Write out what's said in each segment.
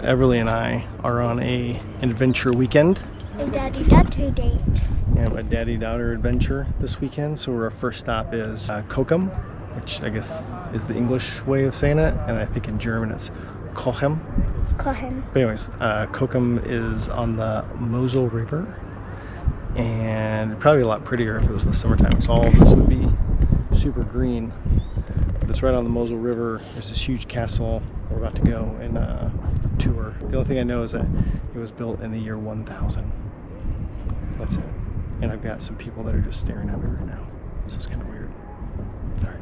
Everly and I are on an adventure weekend. A daddy-daughter date. We have a daddy-daughter adventure this weekend. So our first stop is Cochem, which I guess is the English way of saying it, and I think in German it's Cochem. Cochem. But anyways, Cochem is on the Mosel River, and probably a lot prettier if it was in the summertime. So all of this would be super green. But it's right on the Mosel River. There's this huge castle. We're about to go and tour. The only thing I know is that it was built in the year 1000. That's it. And I've got some people that are just staring at me right now. So it's kind of weird. All right.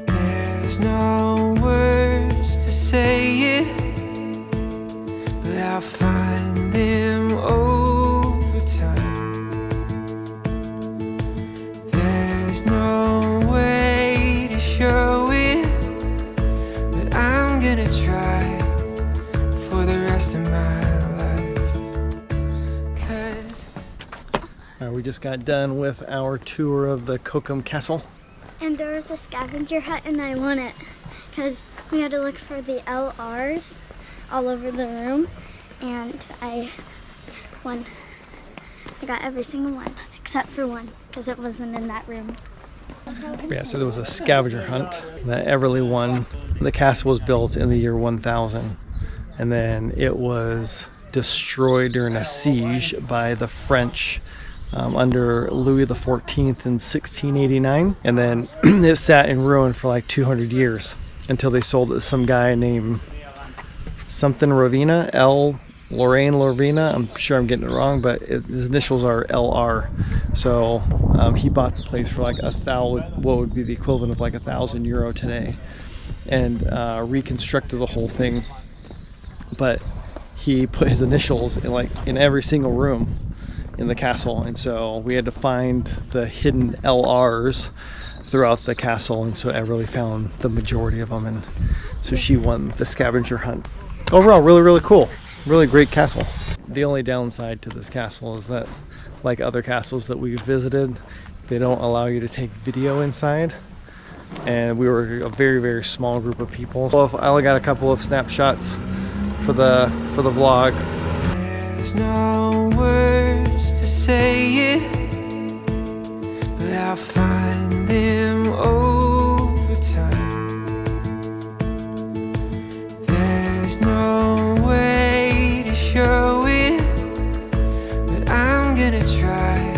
There's no words to say it, but I'll find them over time. There's no way to show it, but I'm gonna try for the rest of my life. 'Cause All right, we just got done with our tour of the Cochem Castle. And there was a scavenger hunt and I won it because we had to look for the LRs all over the room and I won. I got every single one except for one because it wasn't in that room. Yeah, so there was a scavenger hunt that Everly won. The castle was built in the year 1000, and then it was destroyed during a siege by the French under Louis XIV in 1689, and then it sat in ruin for like 200 years until they sold it to some guy named something Rovina, Lorraine Lorvina. I'm sure I'm getting it wrong, but his initials are LR. So he bought the place for like what would be the equivalent of like €1,000 today, and reconstructed the whole thing. But he put his initials in every single room in the castle, and so we had to find the hidden LRs throughout the castle, and so Everly found the majority of them, and so she won the scavenger hunt. Overall, really cool, really great castle. The only downside to this castle is that, like other castles that we've visited, they don't allow you to take video inside, and we were a very small group of people. So I only got a couple of snapshots for the vlog. there's no words to say it, but I'll find them over time. There's no way to show it, but I'm gonna try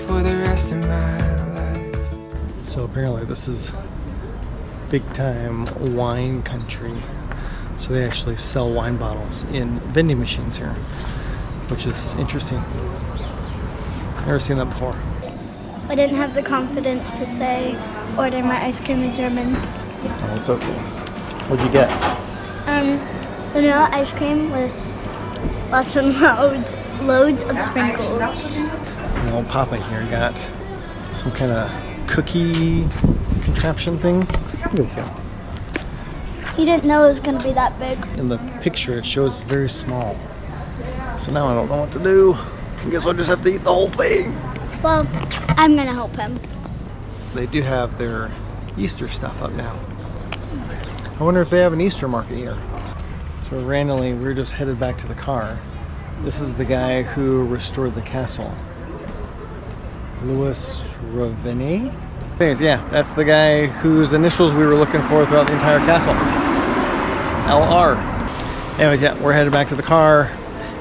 for the rest of my life. So apparently this is big time wine country. So they actually sell wine bottles in vending machines here, which is interesting. Never seen that before. I didn't have the confidence to say, order my ice cream in German. Oh, it's okay. What'd you get? Vanilla ice cream with lots and loads of sprinkles. And old Papa here got some kind of cookie contraption thing. Look at this thing. He didn't know it was going to be that big. In the picture it shows very small. So now I don't know what to do. I guess I'll just have to eat the whole thing. Well, I'm going to help him. They do have their Easter stuff up now. I wonder if they have an Easter market here. So randomly we're just headed back to the car. This is the guy who restored the castle. Louis Ravene? Anyways, yeah, that's the guy whose initials we were looking for throughout the entire castle. LR. Anyways, yeah, we're headed back to the car.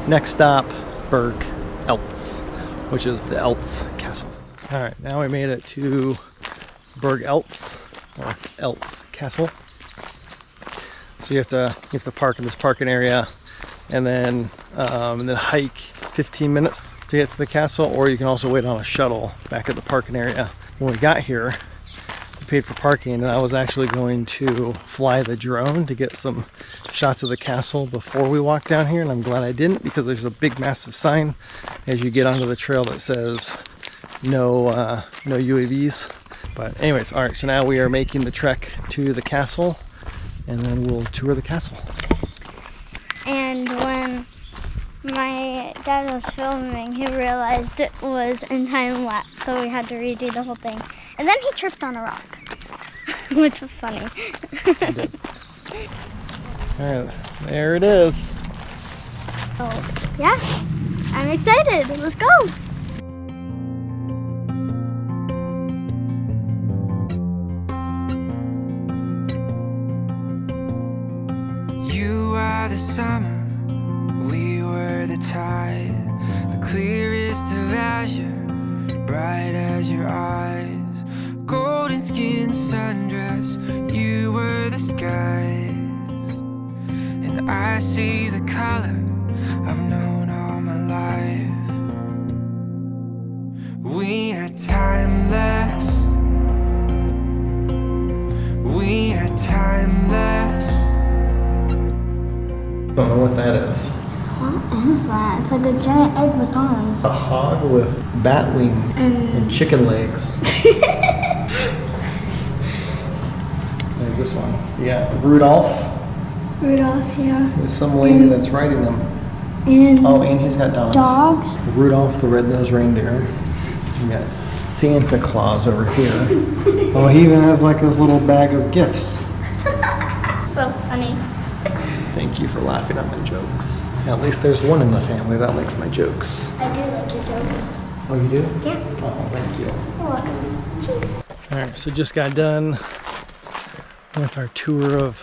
Next stop, Berg Eltz, which is the Eltz Castle. All right, now we made it to Berg Eltz, or Eltz Castle. So you have to park in this parking area, and then hike 15 minutes to get to the castle, or you can also wait on a shuttle back at the parking area. When we got here, we paid for parking, and I was actually going to fly the drone to get some shots of the castle before we walked down here, and I'm glad I didn't, because there's a big massive sign as you get onto the trail that says no UAVs. But anyways, all right, so now we are making the trek to the castle, and then we'll tour the castle. And when my Dad was filming, he realized it was in time lapse, so we had to redo the whole thing. And then he tripped on a rock, which was funny. Alright, there it is. Oh, yeah, I'm excited. Let's go. You are the summer, we were the tide, the clearest of azure, bright as your eyes, golden skin sundress, you were the skies, and I see the color I've known all my life. We are timeless, we are timeless. Don't know what that is. What is that? It's like a giant egg with arms. A hog with bat wing and chicken legs. There's this one. Yeah, Rudolph. Rudolph, yeah. There's some lady that's riding them. And Oh, and he's got dogs. dogs. Rudolph the red-nosed reindeer. We got Santa Claus over here. Oh, he even has like this little bag of gifts. So funny. Thank you for laughing at my jokes. Yeah, at least there's one in the family that likes my jokes. I do like your jokes. Oh, you do? Yeah. Oh, thank you. You're welcome. Cheese. All right, so just got done with our tour of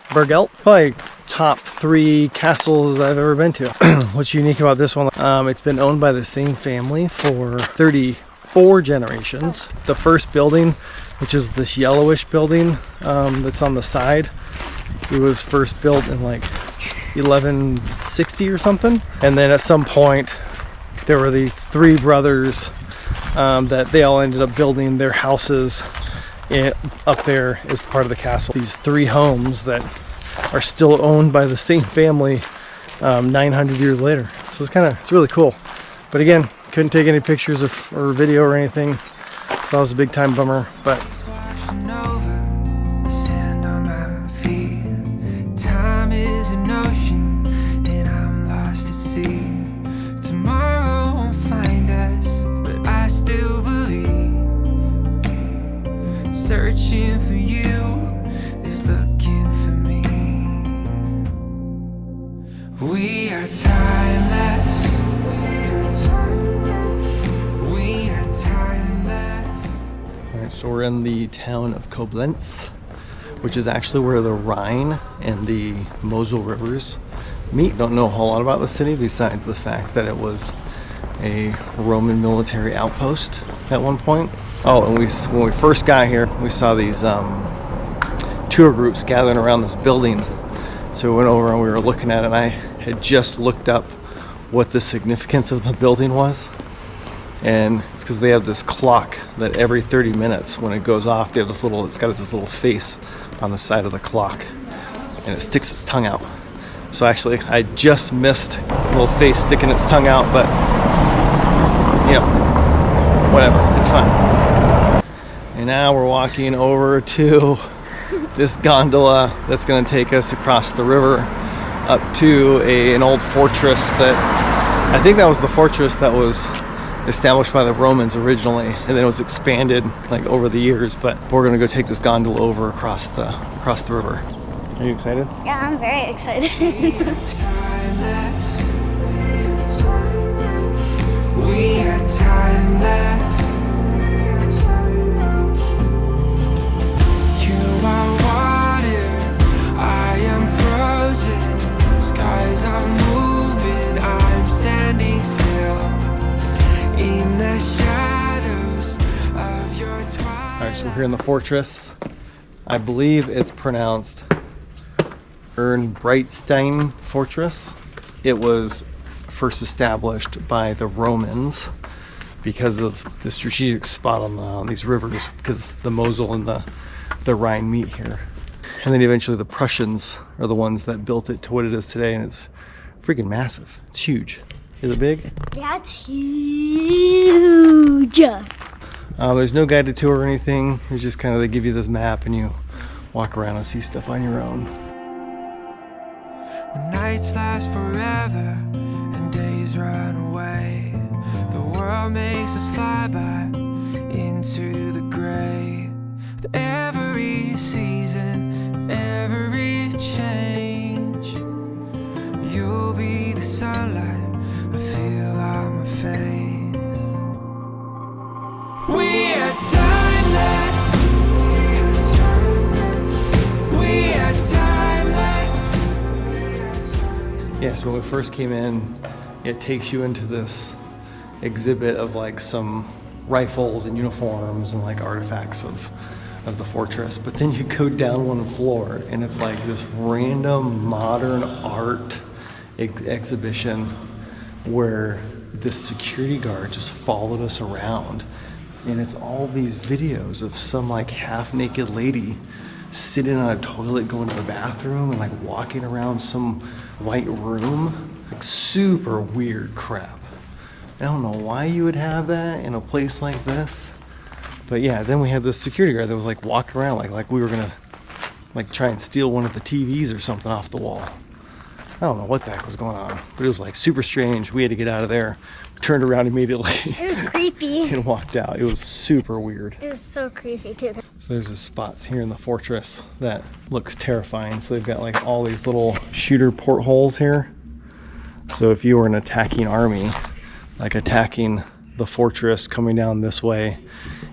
Bergelt. Probably top 3 castles I've ever been to. What's unique about this one, it's been owned by the same family for 34 generations. The first building, which is this yellowish building that's on the side, it was first built in like 1160 or something. And then at some point, there were the 3 brothers that they all ended up building their houses up there as part of the castle. These 3 homes that are still owned by the same family 900 years later. So it's really cool. But again, couldn't take any pictures or video or anything. So that was a big time bummer. But Washing over the sand on my feet. Time is an ocean, and I'm lost at sea. Tomorrow won't find us, but I still believe. Searching for you is looking for me. We are timeless. We are timeless. alright, so we're in the town of Koblenz, which is actually where the Rhine and the Mosel Rivers meet. Don't know a whole lot about the city besides the fact that it was a Roman military outpost at one point. Oh, and when we first got here, we saw these tour groups gathering around this building. So we went over and we were looking at it, and I had just looked up what the significance of the building was. And it's because they have this clock that every 30 minutes when it goes off, they have this little, it's got this little face on the side of the clock, and it sticks its tongue out. So actually, I just missed a little face sticking its tongue out, but you know, whatever, it's fine. And now we're walking over to this gondola that's going to take us across the river up to an old fortress that, I think that was the fortress that was established by the Romans originally, and then it was expanded like over the years. But we're going to go take this gondola over across the river. Are you excited? Yeah, I'm very excited. Timeless. We are timeless. You are water, I am frozen. Skies are moving, I'm standing still in the shadows of your twilight. Alright, so we're here in the fortress. I believe it's pronounced Ehrenbreitstein Fortress. It was first established by the Romans because of the strategic spot on these rivers, because the Mosel and the Rhine meet here. And then eventually the Prussians are the ones that built it to what it is today, and it's freaking massive. It's huge. Is it big? Yeah, it's huge. There's no guided tour or anything. It's just kind of, they give you this map and you walk around and see stuff on your own. When nights last forever and days world makes us fly by into the gray. With every season, every change, you'll be the sunlight I feel on my face. We are timeless. We are timeless. Yeah, so when we first came in, it takes you into this exhibit of like some rifles and uniforms and like artifacts of the fortress. But then you go down one floor and it's like this random modern art exhibition where this security guard just followed us around. And it's all these videos of some like half-naked lady sitting on a toilet going to the bathroom and like walking around some white room. Like super weird crap. I don't know why you would have that in a place like this. But yeah, then we had this security guard that was like walking around like we were gonna like try and steal one of the TVs or something off the wall. I don't know what the heck was going on, but it was like super strange. We had to get out of there. Turned around immediately. It was creepy. And walked out. It was super weird. It was so creepy too. So there's this spots here in the fortress that looks terrifying. So they've got like all these little shooter portholes here. So if you were an attacking army, like attacking the fortress coming down this way,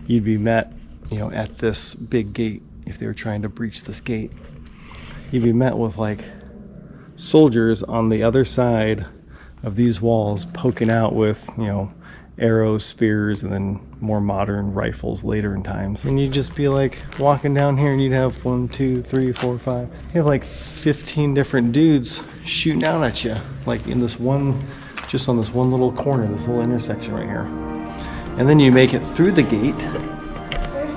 you'd be met, you know, at this big gate. If they were trying to breach this gate, you'd be met with like soldiers on the other side of these walls poking out with, you know, arrows, spears, and then more modern rifles later in times. And you'd just be like walking down here and you'd have 1, 2, 3, 4, 5. You have like 15 different dudes shooting down at you, like in this one, just on this one little corner, this little intersection right here. And then you make it through the gate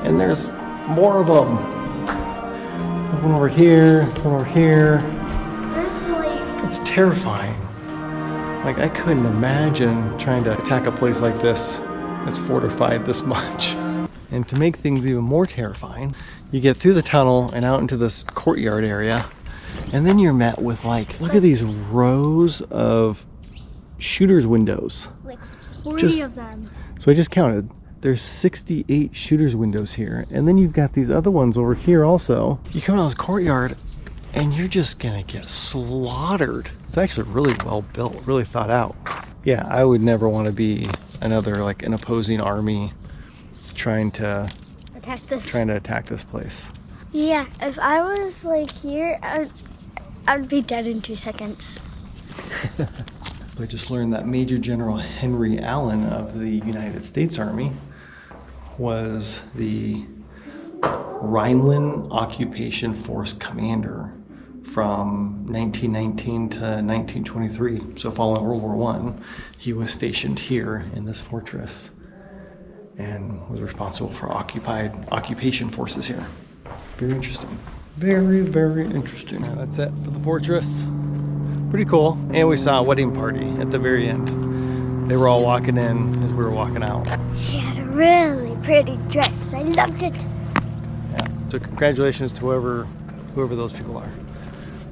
and there's more of them. There's one over here, there's one over here. It's terrifying. Like I couldn't imagine trying to attack a place like this that's fortified this much. And to make things even more terrifying, you get through the tunnel and out into this courtyard area, and then you're met with like, look at these rows of shooters windows. Like 40 of them. So I just counted. There's 68 shooters windows here. And then you've got these other ones over here also. You come out of this courtyard and you're just gonna get slaughtered. It's actually really well built, really thought out. Yeah, I would never want to be another like an opposing army trying to attack this place. Yeah, if I was like here, I'd be dead in 2 seconds. I just learned that Major General Henry Allen of the United States Army was the Rhineland Occupation Force commander from 1919 to 1923. So following World War I, he was stationed here in this fortress and was responsible for occupation forces here. Very interesting. Very, very interesting. That's it for the fortress. Pretty cool. And we saw a wedding party at the very end. They were all walking in as we were walking out. She had a really pretty dress. I loved it. Yeah. So congratulations to whoever those people are.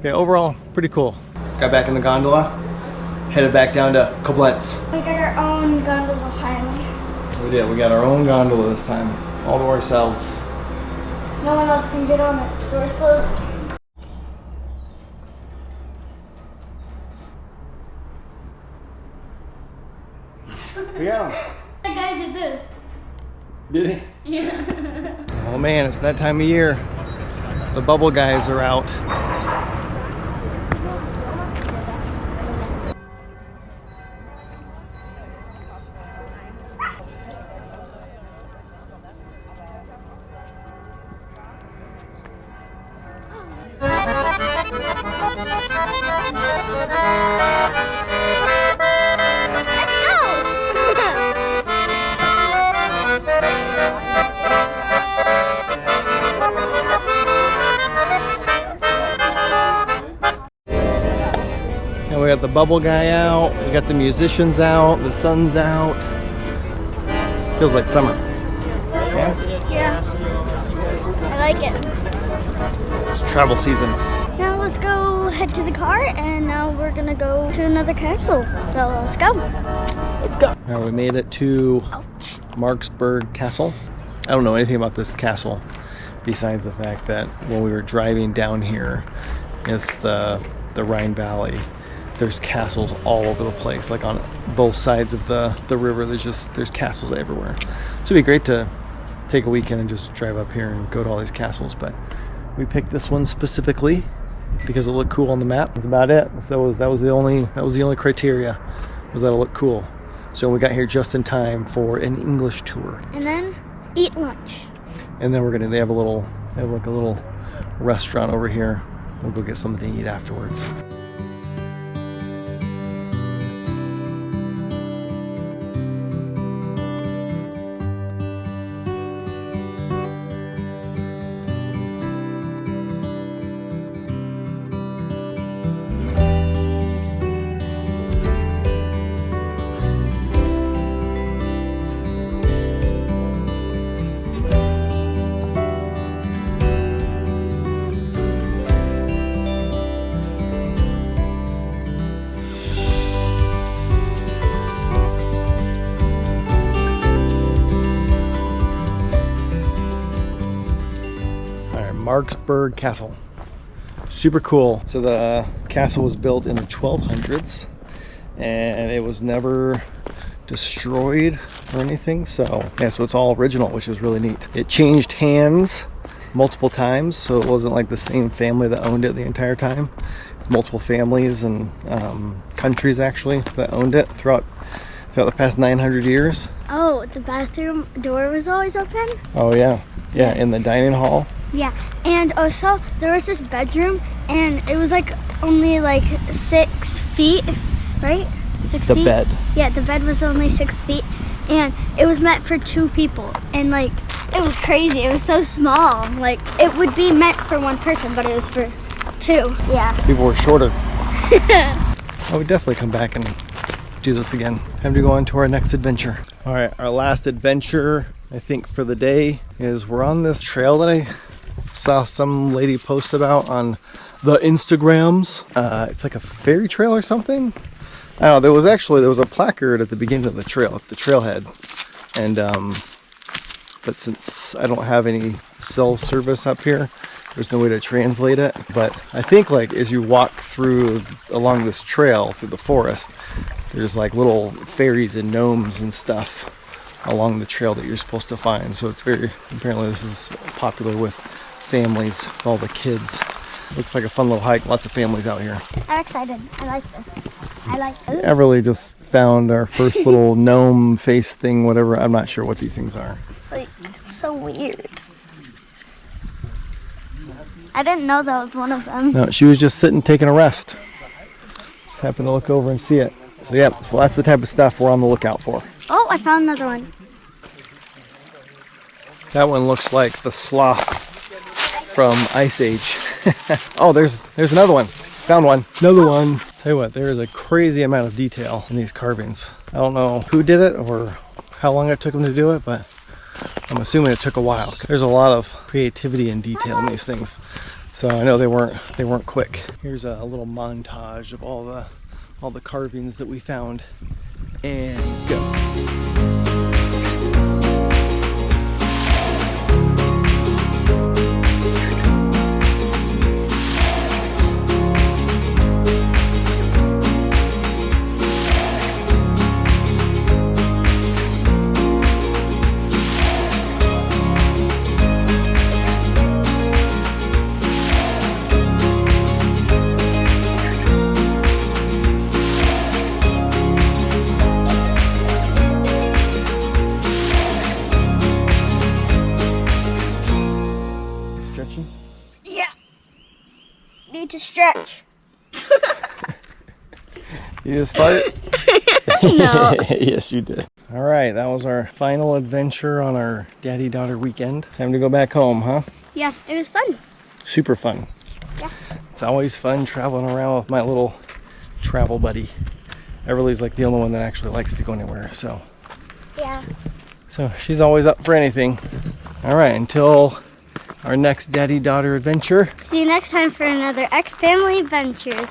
Okay, overall, pretty cool. Got back in the gondola, headed back down to Koblenz. We got our own gondola finally. We did. We got our own gondola this time, all to ourselves. No one else can get on it. Door's closed. Yeah. That guy did this. Did he? Yeah. Oh man, it's that time of year. The bubble guys are out. And we got the bubble guy out, we got the musicians out, the sun's out. Feels like summer. Yeah? Yeah. I like it. It's travel season. Now let's go head to the car, and now we're gonna go to another castle. So let's go. Let's go. Now we made it to Ouch. Marksburg Castle. I don't know anything about this castle besides the fact that when we were driving down here, it's the Rhine Valley. There's castles all over the place, like on both sides of the river. There's castles everywhere. So it'd be great to take a weekend and just drive up here and go to all these castles, but we picked this one specifically because it looked cool on the map. That's about it. That was the only criteria, was that it looked cool. So we got here just in time for an English tour. And then eat lunch. And then they have like a little restaurant over here. We'll go get something to eat afterwards. Marksburg Castle. Super cool. So the castle was built in the 1200s and it was never destroyed or anything. So yeah, so it's all original, which is really neat. It changed hands multiple times, so it wasn't like the same family that owned it the entire time. Multiple families and countries actually that owned it throughout the past 900 years. Oh, the bathroom door was always open? Oh yeah. Yeah, in the dining hall. Yeah, and also there was this bedroom, and it was like only like 6 feet, right? 6 feet? The bed. Yeah, the bed was only 6 feet, and it was meant for 2 people, and like it was crazy. It was so small. Like it would be meant for 1 person, but it was for 2. Yeah. People were shorter. I would definitely come back and do this again. Time to go on to our next adventure. All right, our last adventure, I think, for the day is we're on this trail that I saw some lady post about on the Instagrams. It's like a fairy trail or something. I don't know, there was a placard at the beginning of the trail, at the trailhead. And but since I don't have any cell service up here, there's no way to translate it. But I think like as you walk along this trail through the forest, there's like little fairies and gnomes and stuff along the trail that you're supposed to find. So it's apparently this is popular with families, with all the kids. Looks like a fun little hike. Lots of families out here. I'm excited. I like this. I like this. Everly just found our first little gnome face thing, whatever. I'm not sure what these things are. It's like so weird. I didn't know that was one of them. No, she was just sitting taking a rest. Just happened to look over and see it. So yeah, so that's the type of stuff we're on the lookout for. Oh, I found another one. That one looks like the sloth from Ice Age. Oh, there's another one. Found one. Another one. Tell you what, there is a crazy amount of detail in these carvings. I don't know who did it or how long it took them to do it, but I'm assuming it took a while. There's a lot of creativity and detail in these things. So I know they weren't quick. Here's a little montage of all the carvings that we found. And go. Need to stretch. You just fart? No. Yes, you did. All right, that was our final adventure on our daddy-daughter weekend. Time to go back home, huh? Yeah, it was fun. Super fun. Yeah. It's always fun traveling around with my little travel buddy. Everly's like the only one that actually likes to go anywhere, so. Yeah. So she's always up for anything. All right, until our next daddy-daughter adventure. See you next time for another X Family Adventures.